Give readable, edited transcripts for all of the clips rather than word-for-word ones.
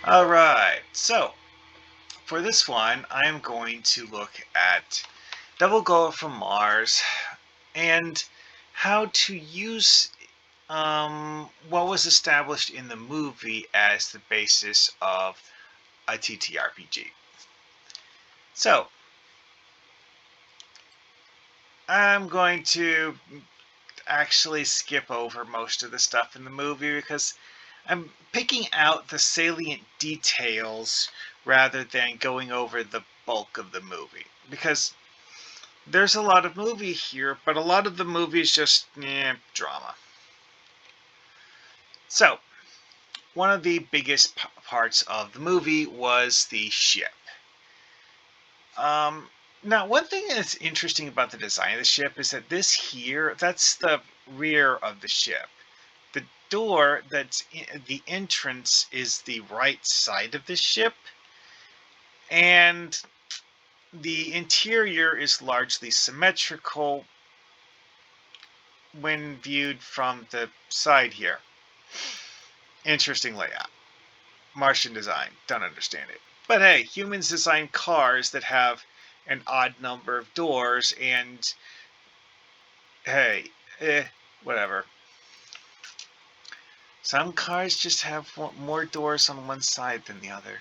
All right, so for this one, I am going to look at Double Go from Mars and how to use what was established in the movie as the basis of a TTRPG. So, I'm going to actually skip over most of the stuff in the movie because I'm picking out the salient details rather than going over the bulk of the movie. Because there's a lot of movie here, but a lot of the movie is just drama. So, one of the biggest parts of the movie was the ship. Now, one thing that's interesting about the design of the ship is that this here, that's the rear of the ship. The door that's the entrance is the right side of the ship, and the interior is largely symmetrical when viewed from the side here. Interesting layout. Martian design. Don't understand it. But hey, humans design cars that have an odd number of doors, and hey, whatever. Some cars just have more doors on one side than the other.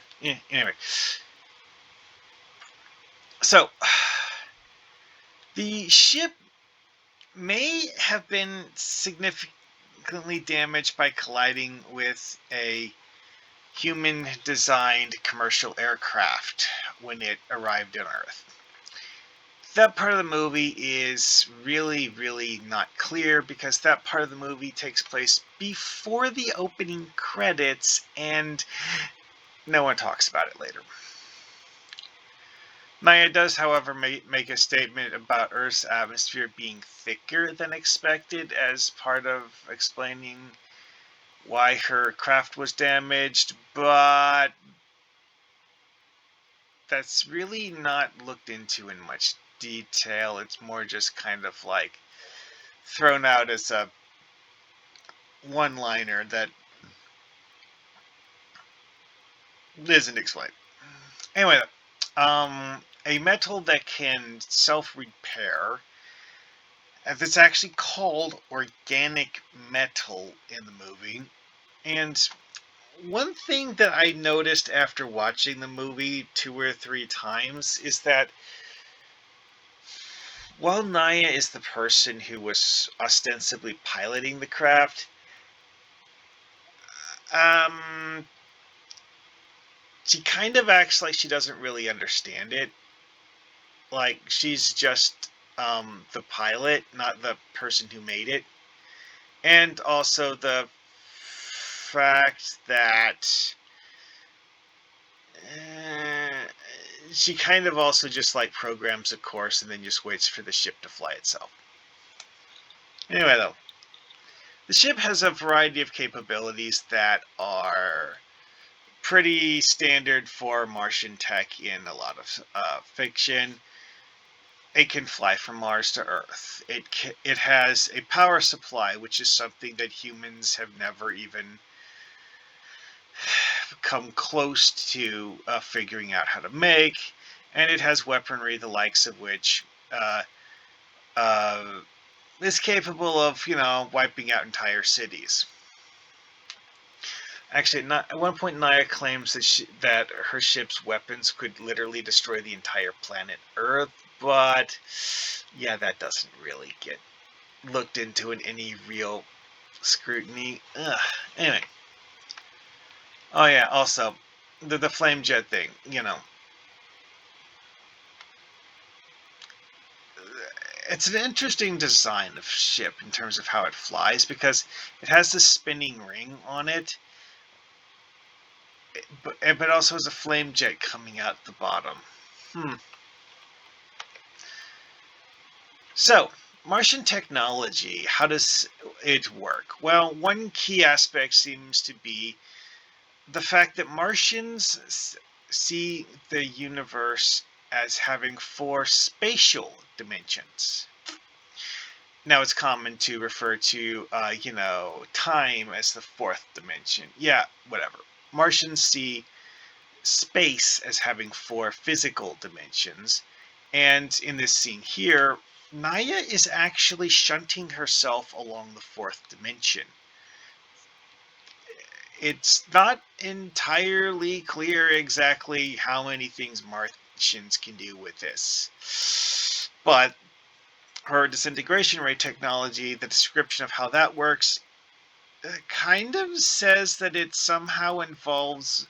Anyway. So, the ship may have been significantly damaged by colliding with a human-designed commercial aircraft when it arrived on Earth. That part of the movie is really not clear because that part of the movie takes place before the opening credits and no one talks about it later. Nyah does, however, make a statement about Earth's atmosphere being thicker than expected as part of explaining why her craft was damaged, but that's really not looked into in much detail. It's more just kind of like thrown out as a one-liner that isn't explained. Anyway, a metal that can self-repair. It's actually called organic metal in the movie. And one thing that I noticed after watching the movie 2 or 3 times is that while Nyah is the person who was ostensibly piloting the craft, um, she kind of acts like she doesn't really understand it. Like she's just the pilot, not the person who made it. And also the fact that she kind of also just like programs a course and then just waits for the ship to fly itself. Anyway, though, the ship has a variety of capabilities that are pretty standard for Martian tech in a lot of fiction. It can fly from Mars to Earth. It has a power supply, which is something that humans have never even come close to figuring out how to make, and it has weaponry the likes of which is capable of, wiping out entire cities. Actually, at one point, Nyah claims that her ship's weapons could literally destroy the entire planet Earth, but yeah, that doesn't really get looked into in any real scrutiny. Anyway. Oh yeah, also, the flame jet thing, It's an interesting design of ship in terms of how it flies because it has this spinning ring on it, but also has a flame jet coming out the bottom. So, Martian technology, how does it work? Well, one key aspect seems to be the fact that Martians see the universe as having 4 spatial dimensions. Now, it's common to refer to, time as the 4th dimension. Yeah, whatever. Martians see space as having 4 physical dimensions. And in this scene here, Nyah is actually shunting herself along the 4th dimension. It's not entirely clear exactly how many things Martians can do with this. But her disintegration ray technology, the description of how that works, kind of says that it somehow involves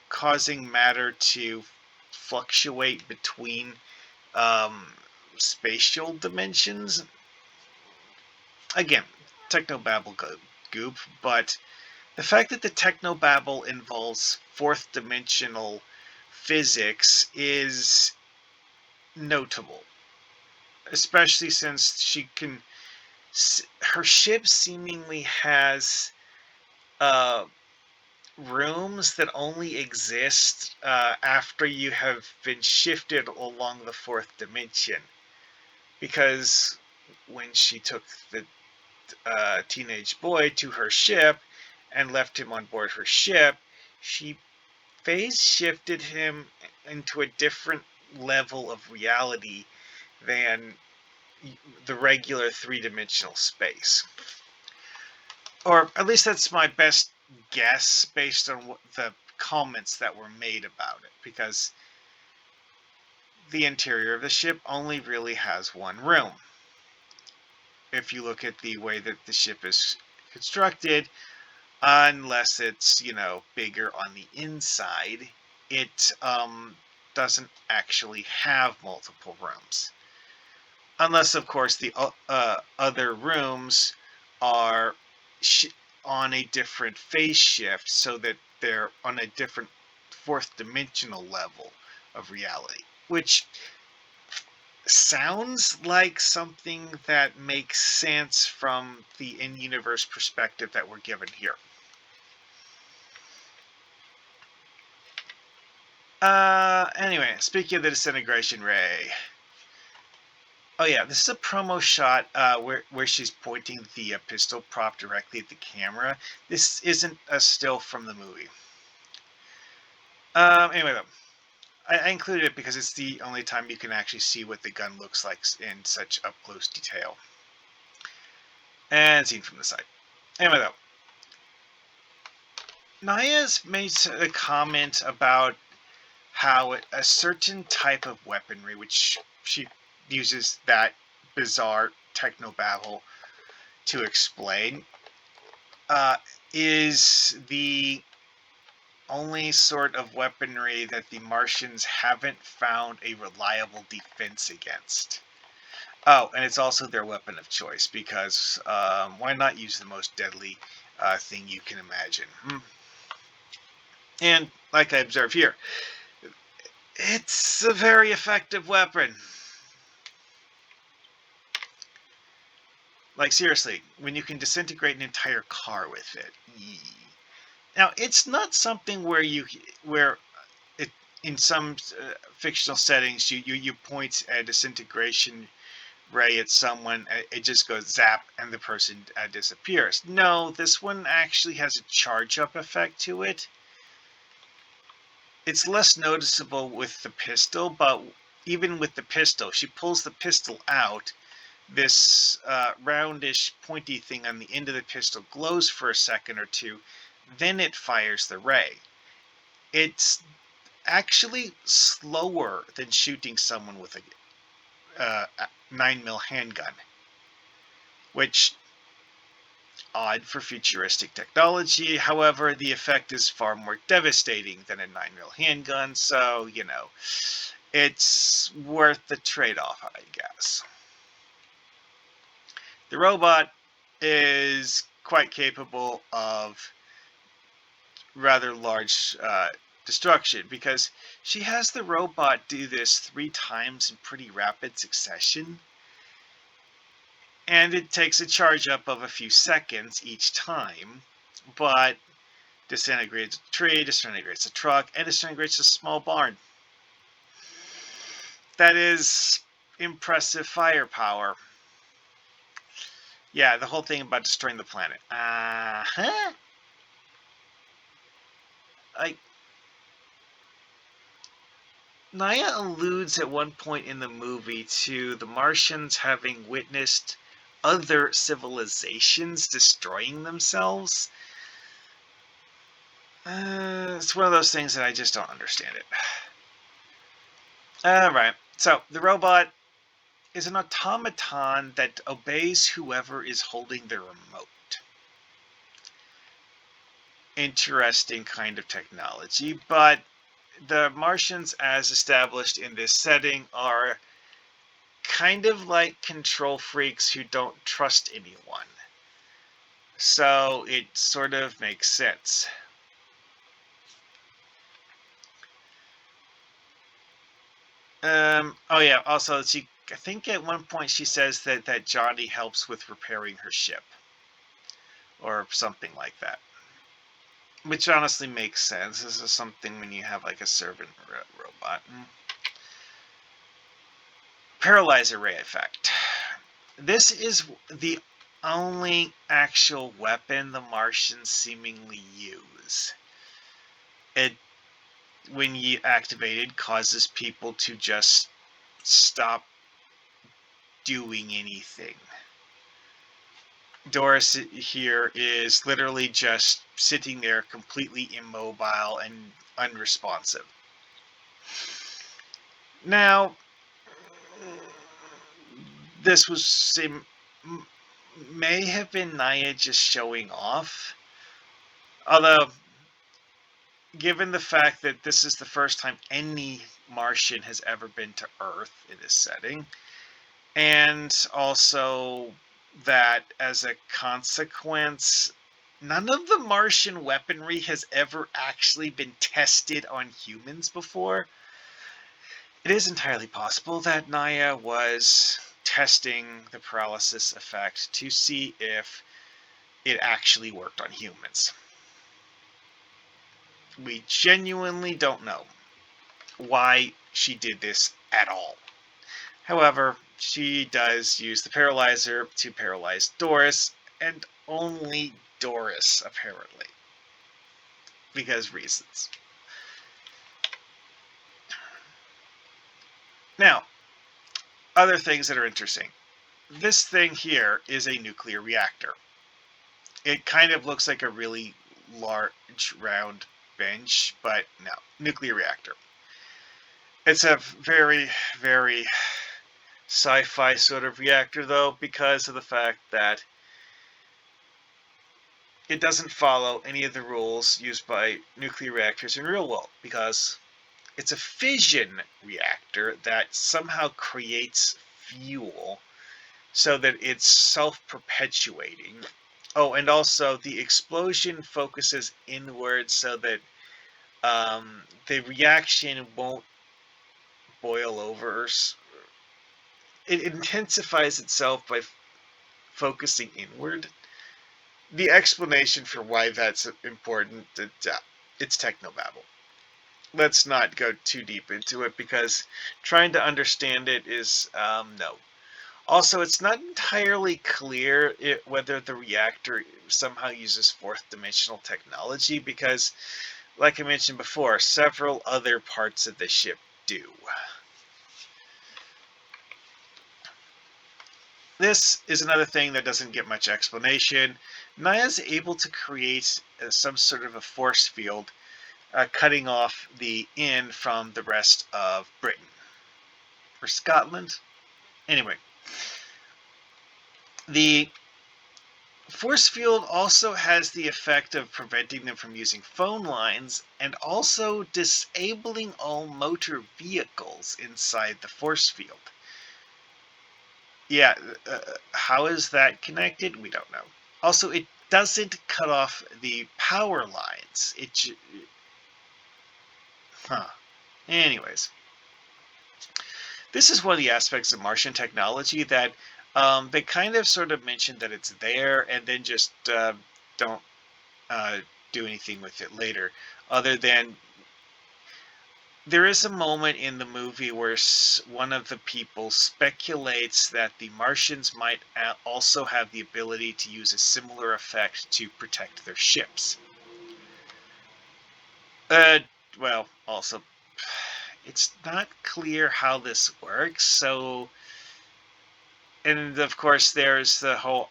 causing matter to fluctuate between spatial dimensions. Again, technobabble goop, but the fact that the technobabble involves 4th dimensional physics is notable, especially since her ship seemingly has rooms that only exist after you have been shifted along the 4th dimension. Because when she took the teenage boy to her ship and left him on board her ship, she phase shifted him into a different level of reality than the regular 3-dimensional space. Or at least that's my best guess based on the comments that were made about it, because the interior of the ship only really has one room. If you look at the way that the ship is constructed, unless it's, bigger on the inside, it doesn't actually have multiple rooms. Unless, of course, the other rooms are on a different phase shift, so that they're on a different 4th dimensional level of reality, which sounds like something that makes sense from the in-universe perspective that we're given here. Anyway, speaking of the disintegration ray. Oh yeah, this is a promo shot where she's pointing the pistol prop directly at the camera. This isn't a still from the movie. Anyway, though, I included it because it's the only time you can actually see what the gun looks like in such up-close detail. And seen from the side. Anyway, though, Nyah's made a comment about how a certain type of weaponry, which she uses that bizarre technobabble to explain, is the only sort of weaponry that the Martians haven't found a reliable defense against. Oh, and it's also their weapon of choice, because why not use the most deadly thing you can imagine? And like I observe here, it's a very effective weapon. Like, seriously, when you can disintegrate an entire car with it. Now, it's not something where it, in some fictional settings, you point a disintegration ray at someone, it just goes zap, and the person disappears. No, this one actually has a charge-up effect to it. It's less noticeable with the pistol, but even with the pistol, she pulls the pistol out. This roundish, pointy thing on the end of the pistol glows for a second or two, then it fires the ray. It's actually slower than shooting someone with a 9mm handgun, which odd for futuristic technology. However, the effect is far more devastating than a 9mm handgun, so, it's worth the trade-off, I guess. The robot is quite capable of rather large destruction, because she has the robot do this 3 times in pretty rapid succession. And it takes a charge up of a few seconds each time, but disintegrates a tree, disintegrates a truck, and disintegrates a small barn. That is impressive firepower. Yeah, the whole thing about destroying the planet. Nyah alludes at one point in the movie to the Martians having witnessed other civilizations destroying themselves. It's one of those things that I just don't understand it. Alright, so the robot is an automaton that obeys whoever is holding the remote. Interesting kind of technology, but the Martians, as established in this setting, are kind of like control freaks who don't trust anyone. So it sort of makes sense. Oh yeah, also I think at one point she says that Johnny helps with repairing her ship. Or something like that. Which honestly makes sense. This is something when you have like a servant robot. Paralyzer ray effect. This is the only actual weapon the Martians seemingly use. It, when you activate it, causes people to just stop doing anything. Doris here is literally just sitting there completely immobile and unresponsive. Now, this may have been Nyah just showing off. Although, given the fact that this is the first time any Martian has ever been to Earth in this setting, and also that as a consequence, none of the Martian weaponry has ever actually been tested on humans before, it is entirely possible that Nyah was testing the paralysis effect to see if it actually worked on humans. We genuinely don't know why she did this at all. However, she does use the paralyzer to paralyze Doris, and only Doris, apparently. Because reasons. Now, other things that are interesting. This thing here is a nuclear reactor. It kind of looks like a really large round bench, but no, nuclear reactor. It's a very, very sci-fi sort of reactor, though, because of the fact that it doesn't follow any of the rules used by nuclear reactors in real world, because it's a fission reactor that somehow creates fuel so that it's self-perpetuating. Oh, and also the explosion focuses inward so that the reaction won't boil over. It intensifies itself by focusing inward. The explanation for why that's important, it's technobabble. Let's not go too deep into it because trying to understand it is, no. Also, it's not entirely clear whether the reactor somehow uses fourth dimensional technology because, like I mentioned before, several other parts of the ship do. This is another thing that doesn't get much explanation. Nyah's able to create some sort of a force field, cutting off the inn from the rest of Britain. Or Scotland? Anyway. The force field also has the effect of preventing them from using phone lines and also disabling all motor vehicles inside the force field. Yeah, how is that connected? We don't know. Also, it doesn't cut off the power lines. Anyways, this is one of the aspects of Martian technology that they kind of sort of mention that it's there and then just don't do anything with it later, other than there is a moment in the movie where one of the people speculates that the Martians might also have the ability to use a similar effect to protect their ships. Well, also, it's not clear how this works. So, and of course, there's the whole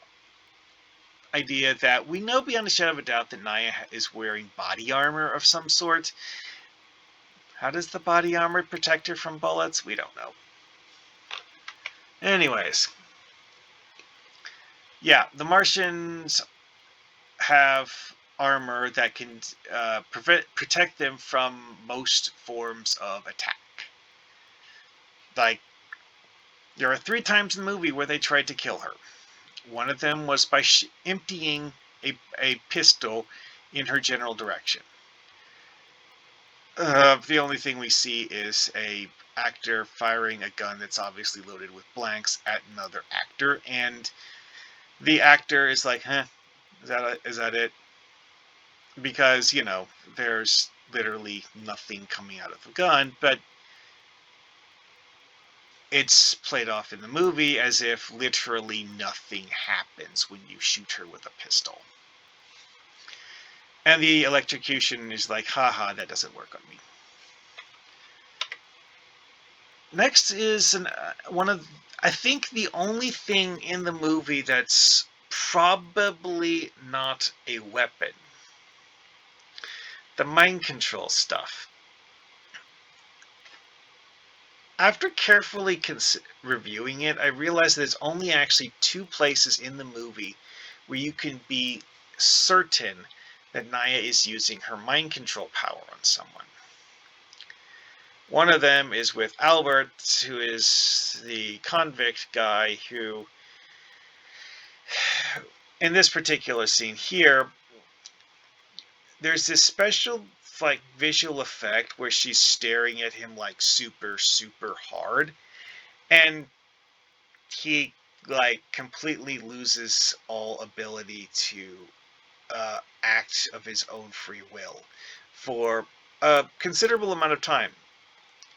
idea that we know beyond a shadow of a doubt that Nyah is wearing body armor of some sort. How does the body armor protect her from bullets? We don't know. Anyways, yeah, the Martians have armor that can protect them from most forms of attack. Like, there are 3 times in the movie where they tried to kill her. One of them was by emptying a pistol in her general direction. The only thing we see is a actor firing a gun that's obviously loaded with blanks at another actor, and the actor is like, huh, is that it? Because, you know, there's literally nothing coming out of the gun, but it's played off in the movie as if literally nothing happens when you shoot her with a pistol. And the electrocution is like, haha, that doesn't work on me. Next is I think the only thing in the movie that's probably not a weapon. The mind control stuff. After carefully reviewing it, I realized there's only actually 2 places in the movie where you can be certain that Nyah is using her mind control power on someone. One of them is with Albert, who is the convict guy who, in this particular scene here, there's this special like visual effect where she's staring at him like super hard, and he like completely loses all ability to act of his own free will for a considerable amount of time.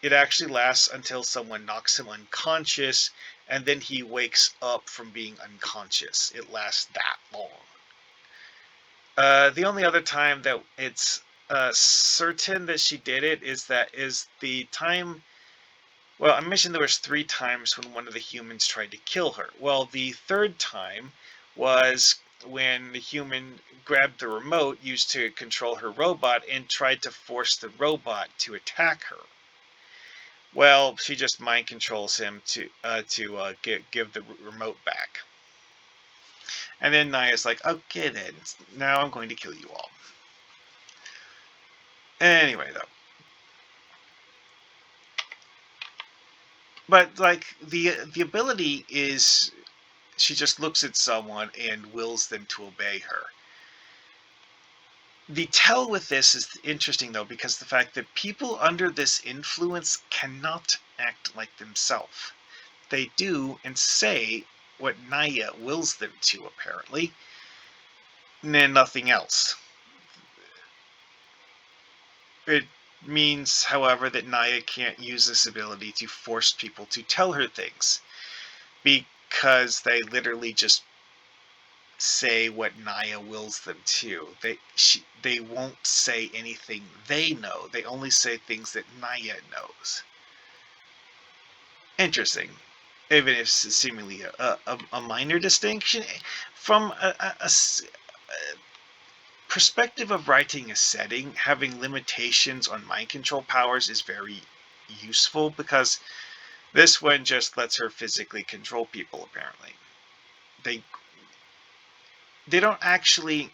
It actually lasts until someone knocks him unconscious, and then he wakes up from being unconscious. It lasts that long. The only other time that it's certain that she did it is the time. Well, I mentioned there was 3 times when one of the humans tried to kill her. Well, the 3rd time was when the human grabbed the remote used to control her robot and tried to force the robot to attack her. Well, she just mind controls him to give the remote back. And then Nyah's like, okay then, now I'm going to kill you all. Anyway, though. But, like, the ability is she just looks at someone and wills them to obey her. The tell with this is interesting, though, because the fact that people under this influence cannot act like themselves. They do and say what Nyah wills them to, apparently, and then nothing else. It means, however, that Nyah can't use this ability to force people to tell her things, because they literally just say what Nyah wills them to. They won't say anything they know. They only say things that Nyah knows. Interesting. Even if it's seemingly a minor distinction. From a perspective of writing a setting, having limitations on mind control powers is very useful, because this one just lets her physically control people, apparently. They don't actually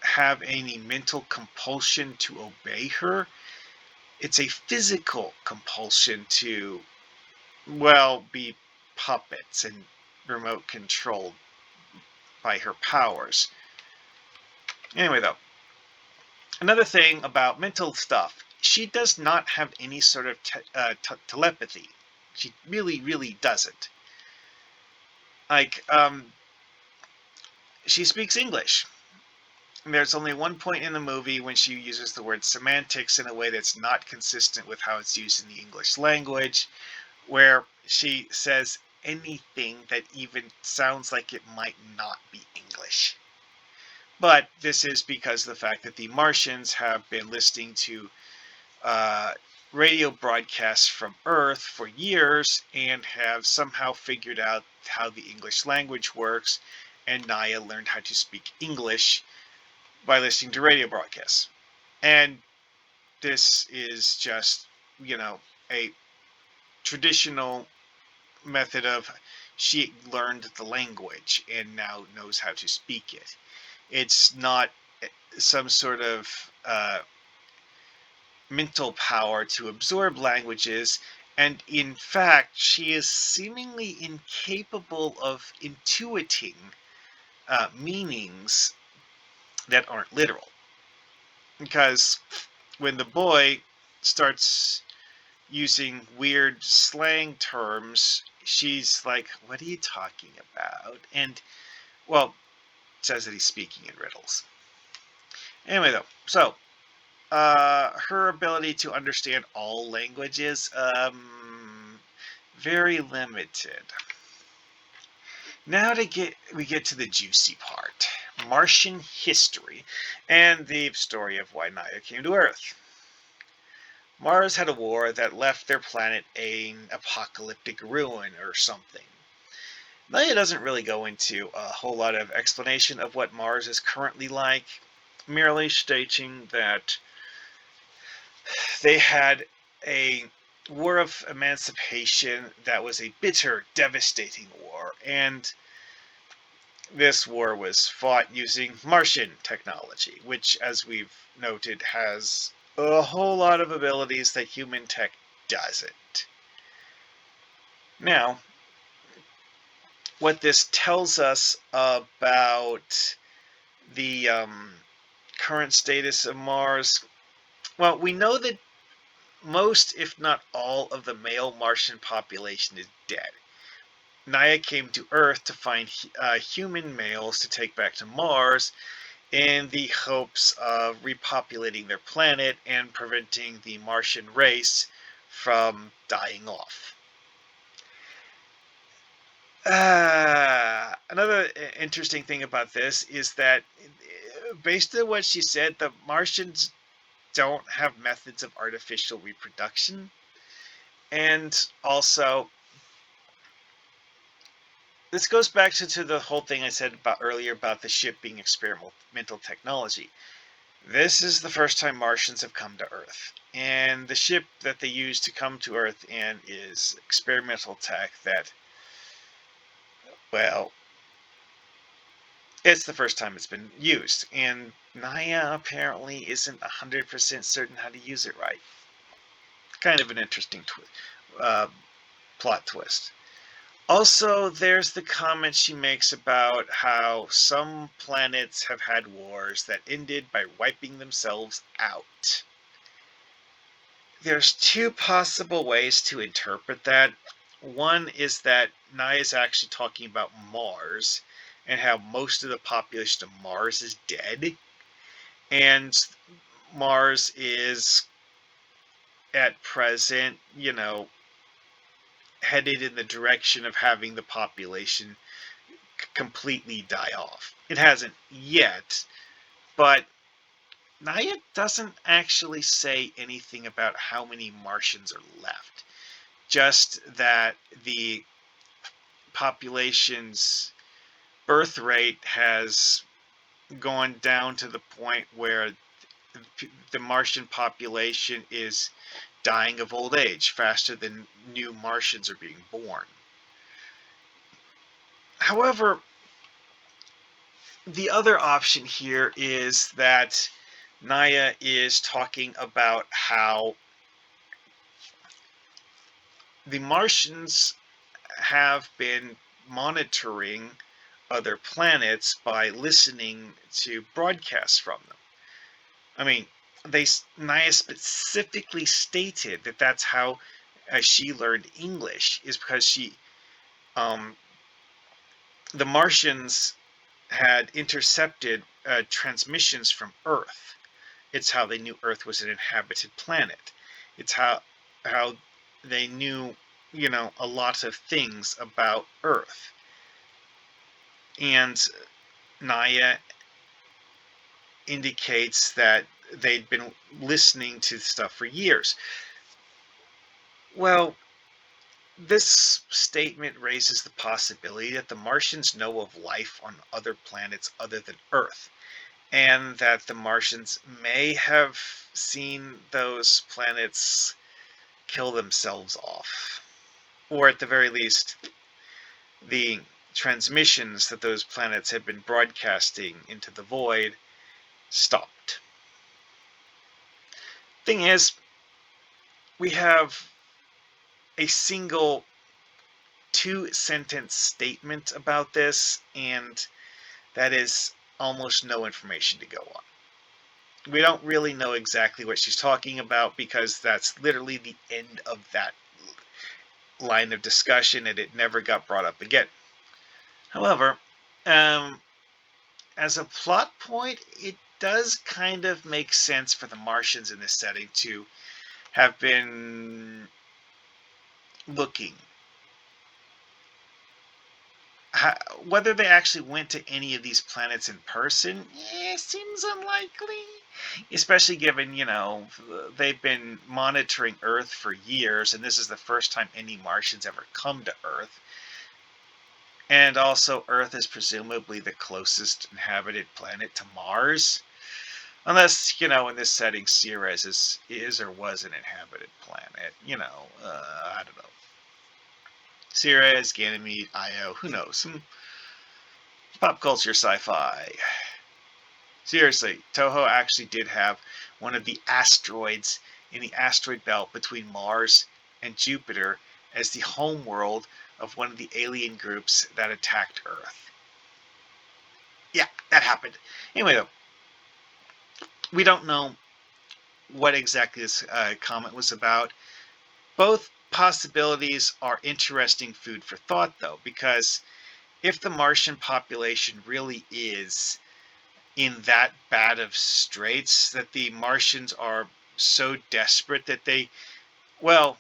have any mental compulsion to obey her. It's a physical compulsion to, well, be puppets and remote controlled by her powers. Anyway, though, another thing about mental stuff, she does not have any sort of telepathy. She really doesn't. Like, she speaks English. There's only one point in the movie when she uses the word semantics in a way that's not consistent with how it's used in the English language, where she says anything that even sounds like it might not be English. But this is because of the fact that the Martians have been listening to uh, radio broadcasts from Earth for years and have somehow figured out how the English language works, and Nyah learned how to speak English by listening to radio broadcasts. And this is just, a traditional method of she learned the language and now knows how to speak it. It's not some sort of mental power to absorb languages, and in fact, she is seemingly incapable of intuiting meanings that aren't literal. Because when the boy starts using weird slang terms, she's like, "What are you talking about?" And, well, says that he's speaking in riddles. Anyway, though, so her ability to understand all languages, very limited. Now we get to the juicy part: Martian history and the story of why Nyah came to Earth. Mars had a war that left their planet an apocalyptic ruin or something. Nyah doesn't really go into a whole lot of explanation of what Mars is currently like, merely stating that they had a war of emancipation that was a bitter, devastating war, and this war was fought using Martian technology, which, as we've noted, has a whole lot of abilities that human tech doesn't. Now, what this tells us about the current status of Mars, well, we know that most, if not all, of the male Martian population is dead. Nyah came to Earth to find human males to take back to Mars in the hopes of repopulating their planet and preventing the Martian race from dying off. Another interesting thing about this is that, based on what she said, the Martians don't have methods of artificial reproduction. And also, this goes back to the whole thing I said about earlier about the ship being experimental technology. This is the first time Martians have come to Earth. And the ship that they use to come to Earth in is experimental tech that, well, it's the first time it's been used. And Nyah apparently isn't 100% certain how to use it right. Kind of an interesting plot twist. Also, there's the comment she makes about how some planets have had wars that ended by wiping themselves out. There's two possible ways to interpret that. One is that Nyah is actually talking about Mars and how most of the population of Mars is dead. And Mars is, at present, headed in the direction of having the population completely die off. It hasn't yet, but Nyah doesn't actually say anything about how many Martians are left. Just that the population's birth rate has gone down to the point where the Martian population is dying of old age faster than new Martians are being born. However, the other option here is that Nyah is talking about how the Martians have been monitoring other planets by listening to broadcasts from them. I mean, Nyah specifically stated that that's how she learned English, is because the Martians had intercepted transmissions from Earth. It's how they knew Earth was an inhabited planet. It's how they knew, a lot of things about Earth. And Nyah indicates that they'd been listening to stuff for years. Well, this statement raises the possibility that the Martians know of life on other planets other than Earth, and that the Martians may have seen those planets kill themselves off. Or at the very least, the transmissions that those planets had been broadcasting into the void stopped. Thing is, we have a single 2-sentence statement about this, and that is almost no information to go on. We don't really know exactly what she's talking about because that's literally the end of that line of discussion, and it never got brought up again. However, as a plot point, it does kind of make sense for the Martians in this setting to have been looking. Whether they actually went to any of these planets in person, seems unlikely. Especially given, they've been monitoring Earth for years, and this is the first time any Martians ever come to Earth. And also, Earth is presumably the closest inhabited planet to Mars. Unless, in this setting, Ceres is or was an inhabited planet. I don't know. Ceres, Ganymede, Io, who knows? Pop culture sci-fi. Seriously, Toho actually did have one of the asteroids in the asteroid belt between Mars and Jupiter as the home world of one of the alien groups that attacked Earth. Yeah, that happened. Anyway, though, we don't know what exactly this comet was about. Both possibilities are interesting food for thought, though, because if the Martian population really is in that bad of straits, that the Martians are so desperate that they, well,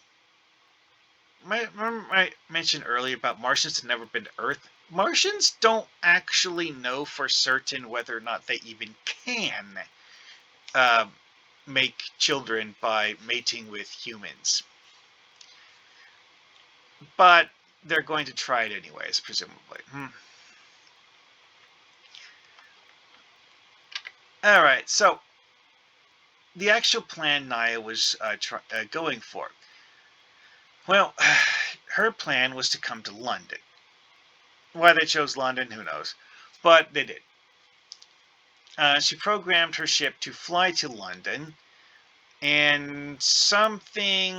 remember I mentioned earlier about Martians have never been to Earth. Martians don't actually know for certain whether or not they even can make children by mating with humans. But they're going to try it anyways, presumably. All right, so the actual plan Nyah was going for. Well, her plan was to come to London. Why they chose London, who knows? But they did. She programmed her ship to fly to London, and something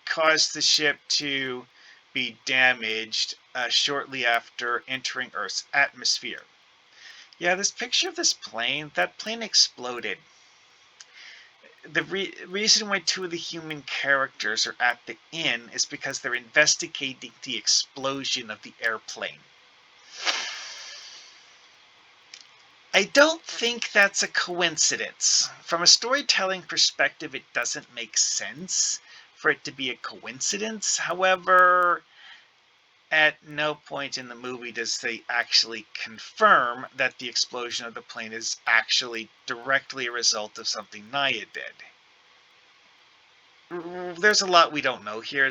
caused the ship to be damaged shortly after entering Earth's atmosphere. Yeah, this picture of this plane, that plane exploded. The reason why 2 of the human characters are at the inn is because they're investigating the explosion of the airplane. I don't think that's a coincidence. From a storytelling perspective, it doesn't make sense for it to be a coincidence. However, at no point in the movie does they actually confirm that the explosion of the plane is actually directly a result of something Nyah did. There's a lot we don't know here.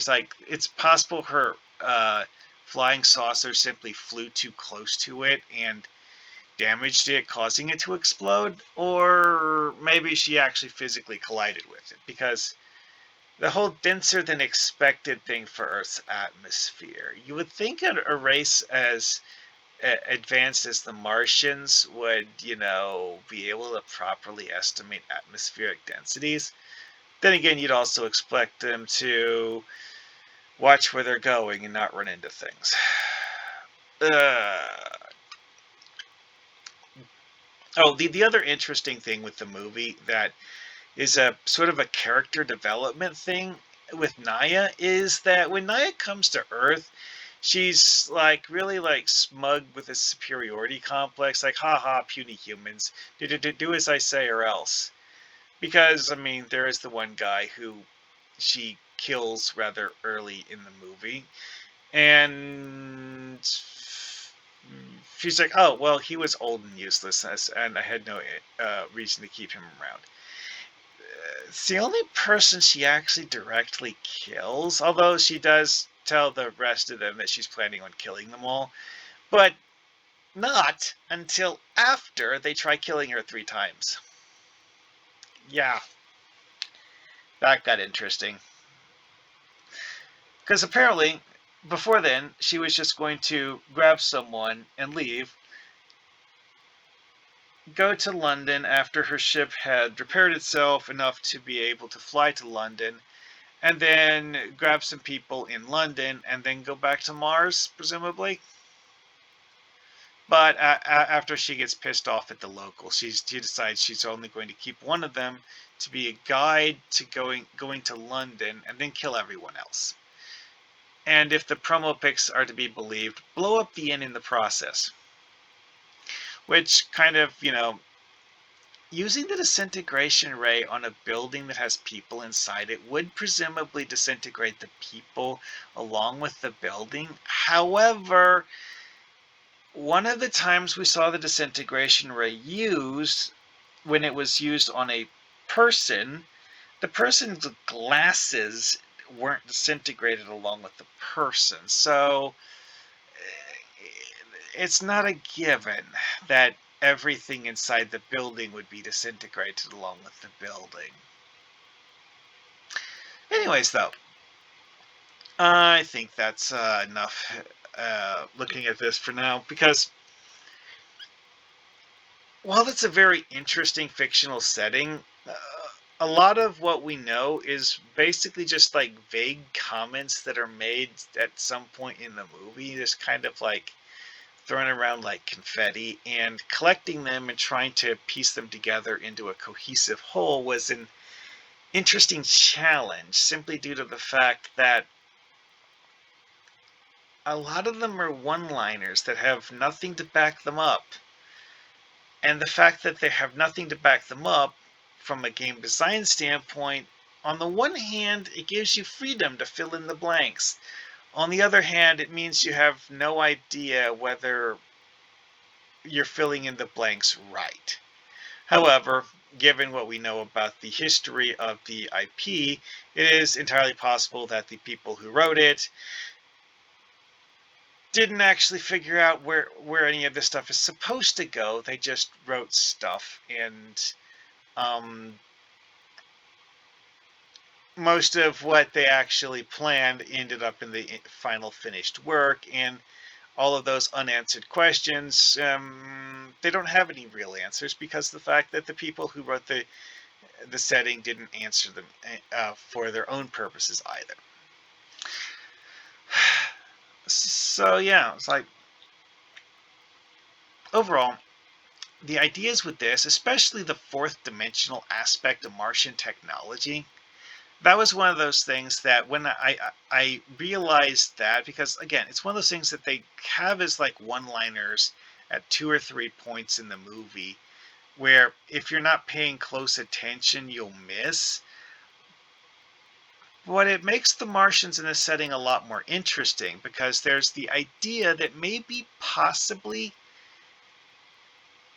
It's possible her flying saucer simply flew too close to it and damaged it, causing it to explode, or maybe she actually physically collided with it, because the whole denser than expected thing for Earth's atmosphere, you would think a race as advanced as the Martians would, be able to properly estimate atmospheric densities. Then again, you'd also expect them to watch where they're going and not run into things. Oh, the other interesting thing with the movie that is a sort of a character development thing with Nyah is that when Nyah comes to Earth, she's really smug with a superiority complex, like, haha, puny humans, do as I say or else. Because, there is the one guy who she kills rather early in the movie, and she's like, oh, well, he was old and useless, and I had no reason to keep him around. It's the only person she actually directly kills, although she does tell the rest of them that she's planning on killing them all, but not until after they try killing her 3 times. Yeah, that got interesting. Because apparently, before then, she was just going to grab someone and leave, go to London after her ship had repaired itself enough to be able to fly to London, and then grab some people in London and then go back to Mars, presumably. But after she gets pissed off at the locals, she decides she's only going to keep one of them to be a guide to going to London, and then kill everyone else. And if the promo pics are to be believed, blow up the inn in the process. Which kind of, using the disintegration ray on a building that has people inside it would presumably disintegrate the people along with the building. However, one of the times we saw the disintegration ray used, when it was used on a person, the person's glasses weren't disintegrated along with the person. So it's not a given that everything inside the building would be disintegrated along with the building. Anyways, though, I think that's enough looking at this for now, because while it's a very interesting fictional setting, a lot of what we know is basically just like vague comments that are made at some point in the movie, just kind of like thrown around like confetti, and collecting them and trying to piece them together into a cohesive whole was an interesting challenge, simply due to the fact that a lot of them are one-liners that have nothing to back them up. And the fact that they have nothing to back them up from a game design standpoint, on the one hand, it gives you freedom to fill in the blanks. On the other hand, it means you have no idea whether you're filling in the blanks right. However, given what we know about the history of the IP, it is entirely possible that the people who wrote it didn't actually figure out where any of this stuff is supposed to go. They just wrote stuff, and most of what they actually planned ended up in the final finished work, and all of those unanswered questions, they don't have any real answers, because of the fact that the people who wrote the setting didn't answer them for their own purposes either. So yeah, it's like, overall, the ideas with this, especially the fourth dimensional aspect of Martian technology, that was one of those things that when I realized that, because again, it's one of those things that they have as like one-liners at 2 or 3 points in the movie, where if you're not paying close attention, you'll miss. But it makes the Martians in this setting a lot more interesting, because there's the idea that maybe possibly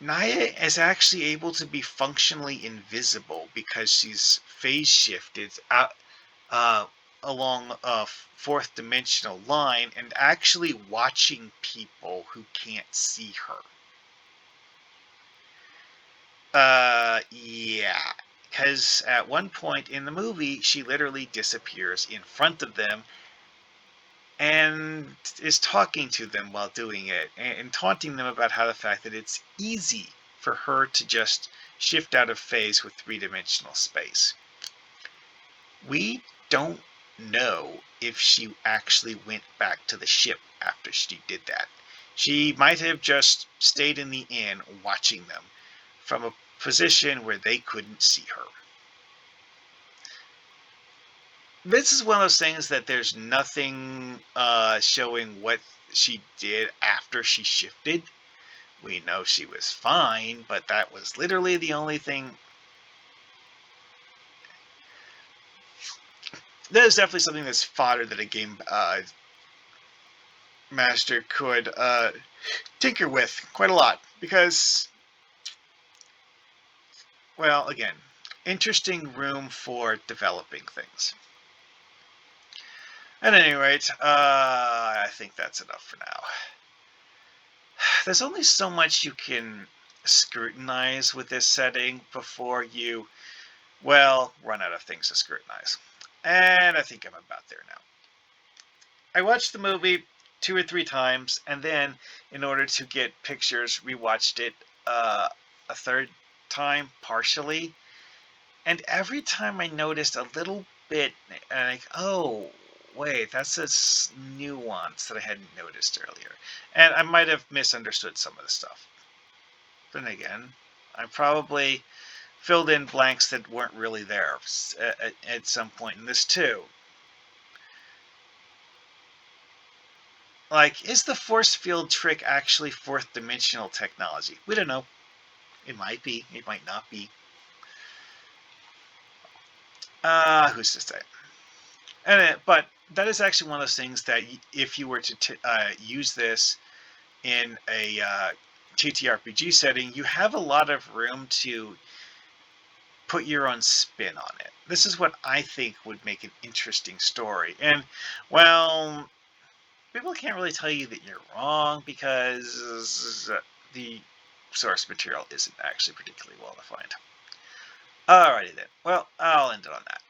Nyah is actually able to be functionally invisible because she's phase shifted out along a fourth dimensional line and actually watching people who can't see her. Yeah, because at one point in the movie, she literally disappears in front of them and is talking to them while doing it, and taunting them about how the fact that it's easy for her to just shift out of phase with three-dimensional space. We don't know if she actually went back to the ship after she did that. She might have just stayed in the inn watching them from a position where they couldn't see her. This is one of those things that there's nothing showing what she did after she shifted. We know she was fine, but that was literally the only thing. That is definitely something that's fodder that a game master could tinker with quite a lot because, well, again, interesting room for developing things. At any rate, I think that's enough for now. There's only so much you can scrutinize with this setting before you, well, run out of things to scrutinize. And I think I'm about there now. I watched the movie 2 or 3 times, and then, in order to get pictures, rewatched it a third time, partially. And every time I noticed a little bit, like, oh, wait, that's a nuance that I hadn't noticed earlier. And I might have misunderstood some of the stuff. Then again, I probably filled in blanks that weren't really there at some point in this too. Like, is the force field trick actually fourth dimensional technology? We don't know. It might be. It might not be. Who's to say? But that is actually one of those things that if you were to use this in a TTRPG setting, you have a lot of room to put your own spin on it. This is what I think would make an interesting story. And, well, people can't really tell you that you're wrong because the source material isn't actually particularly well defined. Alrighty then. Well, I'll end it on that.